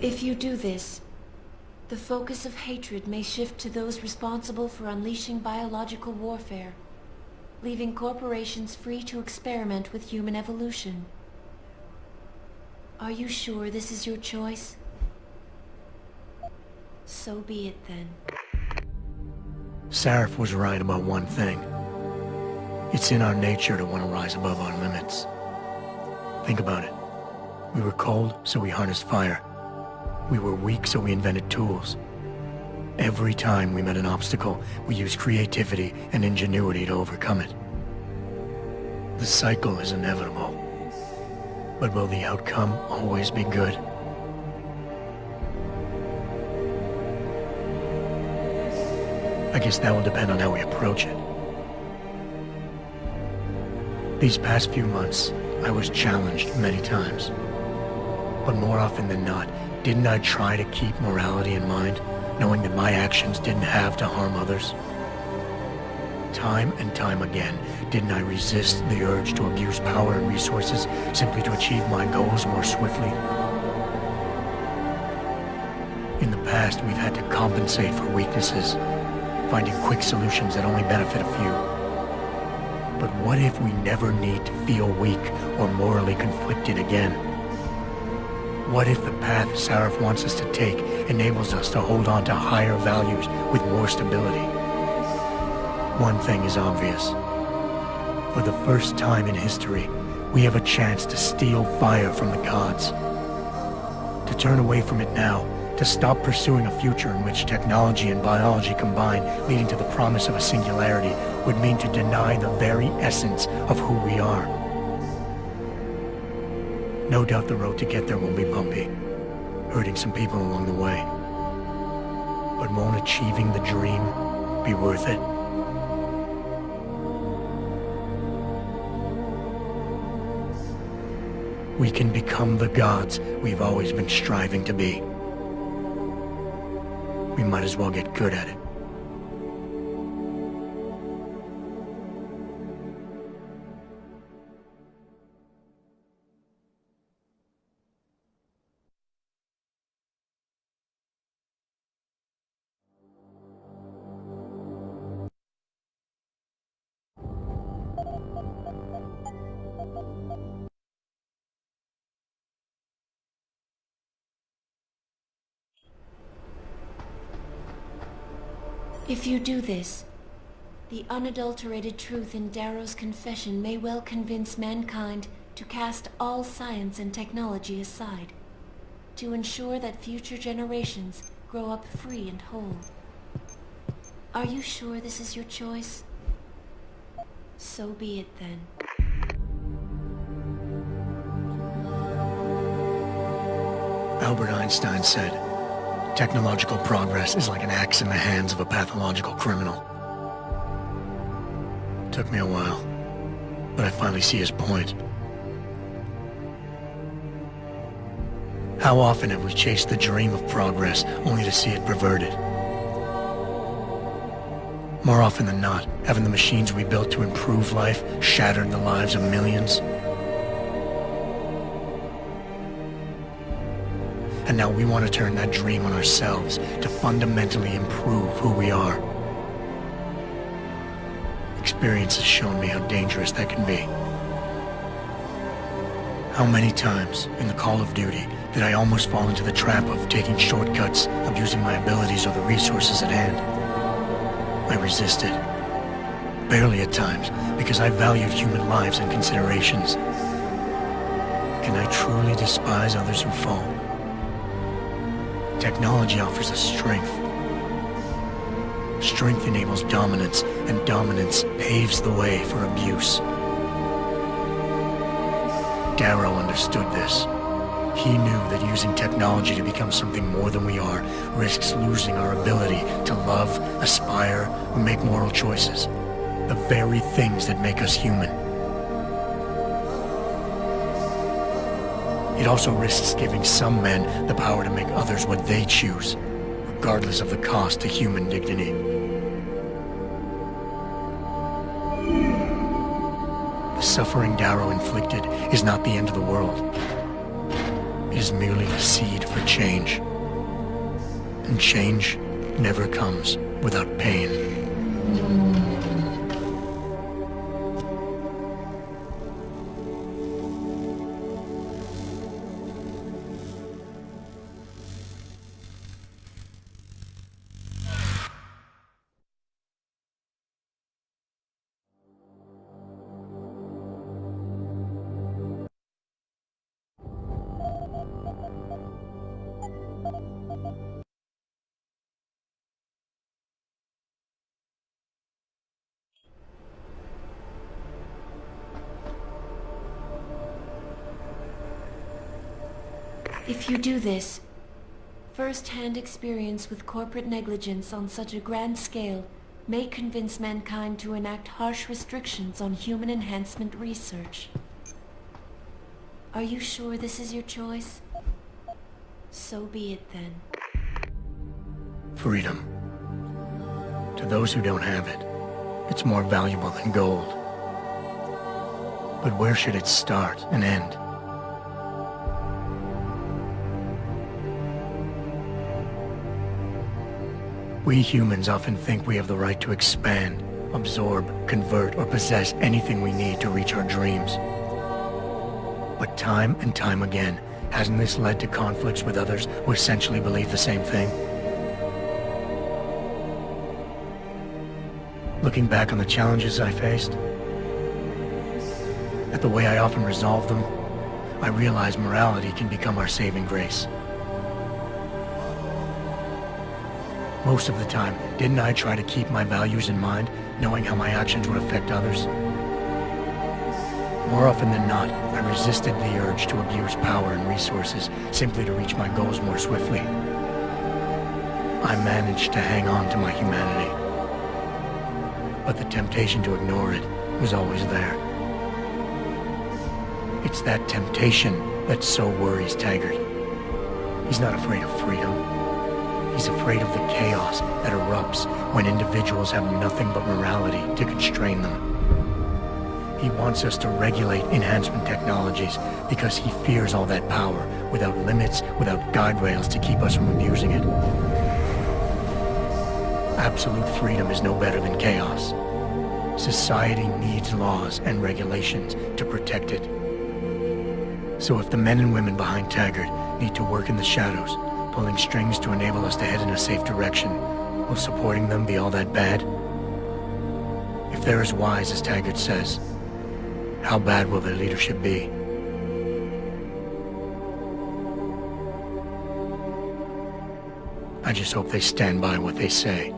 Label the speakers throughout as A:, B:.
A: If you do this, the focus of hatred may shift to those responsible for unleashing biological warfare, leaving corporations free to experiment with human evolution. Are you sure this is your choice? So be it then.
B: Sarif was right about one thing. It's in our nature to want to rise above our limits. Think about it. We were cold, so we harnessed fire. We were weak, so we invented tools. Every time we met an obstacle, we used creativity and ingenuity to overcome it. The cycle is inevitable. But will the outcome always be good? I guess that will depend on how we approach it. These past few months, I was challenged many times. But more often than not, didn't I try to keep morality in mind, knowing that my actions didn't have to harm others? Time and time again, didn't I resist the urge to abuse power and resources simply to achieve my goals more swiftly? In the past, we've had to compensate for weaknesses, finding quick solutions that only benefit a few. But what if we never need to feel weak or morally conflicted again? What if the path Sarif wants us to take enables us to hold on to higher values with more stability? One thing is obvious. For the first time in history, we have a chance to steal fire from the gods. To turn away from it now, to stop pursuing a future in which technology and biology combine, leading to the promise of a singularity, would mean to deny the very essence of who we are. No doubt the road to get there will be bumpy, hurting some people along the way. But won't achieving the dream be worth it? We can become the gods we've always been striving to be. We might as well get good at it.
A: If you do this, the unadulterated truth in Darrow's confession may well convince mankind to cast all science and technology aside, to ensure that future generations grow up free and whole. Are you sure this is your choice? So be it then.
B: Albert Einstein said, "Technological progress is like an axe in the hands of a pathological criminal." Took me a while, but I finally see his point. How often have we chased the dream of progress only to see it perverted? More often than not, haven't the machines we built to improve life shattered the lives of millions? And now we want to turn that dream on ourselves to fundamentally improve who we are. Experience has shown me how dangerous that can be. How many times in the call of duty did I almost fall into the trap of taking shortcuts, abusing my abilities or the resources at hand? I resisted. Barely at times, because I valued human lives and considerations. Can I truly despise others who fall? Technology offers us strength. Strength enables dominance, and dominance paves the way for abuse. Darrow understood this. He knew that using technology to become something more than we are risks losing our ability to love, aspire, or make moral choices. The very things that make us human. It also risks giving some men the power to make others what they choose, regardless of the cost to human dignity. The suffering Darrow inflicted is not the end of the world. is merely the seed for change. And change never comes without pain.
A: If you do this, first-hand experience with corporate negligence on such a grand scale may convince mankind to enact harsh restrictions on human enhancement research. Are you sure this is your choice? So be it then.
B: Freedom. To those who don't have it, it's more valuable than gold. But where should it start and end? We humans often think we have the right to expand, absorb, convert, or possess anything we need to reach our dreams. But time and time again, hasn't this led to conflicts with others who essentially believe the same thing? Looking back on the challenges I faced, at the way I often resolve them, I realize morality can become our saving grace. Most of the time, didn't I try to keep my values in mind, knowing how my actions would affect others? More often than not, I resisted the urge to abuse power and resources simply to reach my goals more swiftly. I managed to hang on to my humanity, but the temptation to ignore it was always there. It's that temptation that so worries Taggart. He's not afraid of freedom. He's afraid of the chaos that erupts when individuals have nothing but morality to constrain them. He wants us to regulate enhancement technologies because he fears all that power without limits, without guide rails to keep us from abusing it. Absolute freedom is no better than chaos. Society needs laws and regulations to protect it. So if the men and women behind Taggart need to work in the shadows, pulling strings to enable us to head in a safe direction, will supporting them be all that bad? If they're as wise as Taggart says, how bad will their leadership be? I just hope they stand by what they say.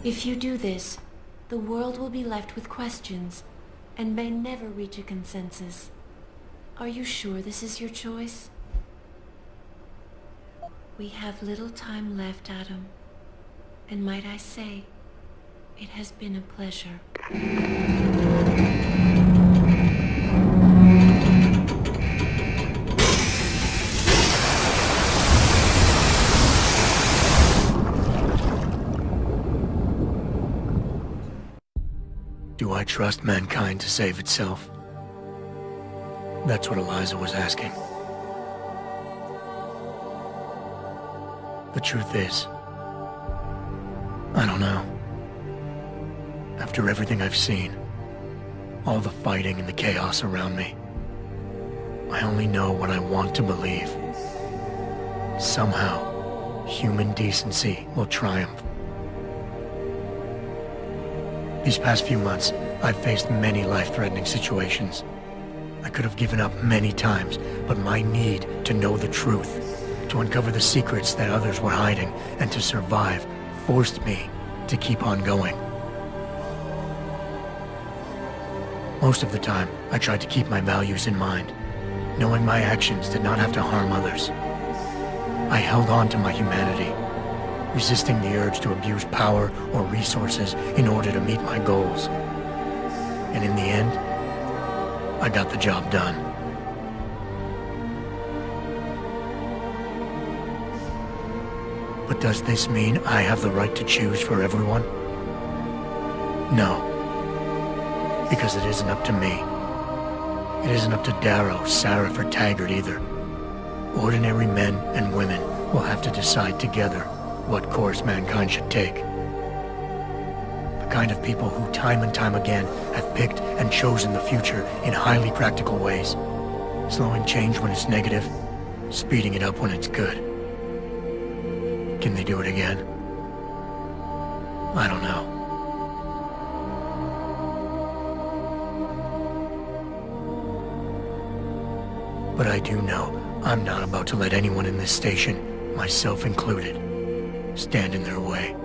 A: If you do this, the world will be left with questions and may never reach a consensus. Are you sure this is your choice? We have little time left, Adam. And might I say, it has been a pleasure.
B: Do I trust mankind to save itself? That's what Eliza was asking. The truth is, I don't know. After everything I've seen, all the fighting and the chaos around me, I only know what I want to believe. Somehow, human decency will triumph. These past few months, I've faced many life-threatening situations. I could have given up many times, but my need to know the truth, to uncover the secrets that others were hiding, and to survive forced me to keep on going. Most of the time, I tried to keep my values in mind, knowing my actions did not have to harm others. I held on to my humanity, resisting the urge to abuse power or resources in order to meet my goals. And in the end, I got the job done. But does this mean I have the right to choose for everyone? No. Because it isn't up to me. It isn't up to Darrow, Sarif, or Taggart either. Ordinary men and women will have to decide together what course mankind should take. The kind of people who time and time again have picked and chosen the future in highly practical ways, slowing change when it's negative, speeding it up when it's good. Can they do it again? I don't know. But I do know I'm not about to let anyone in this station, myself included, stand in their way.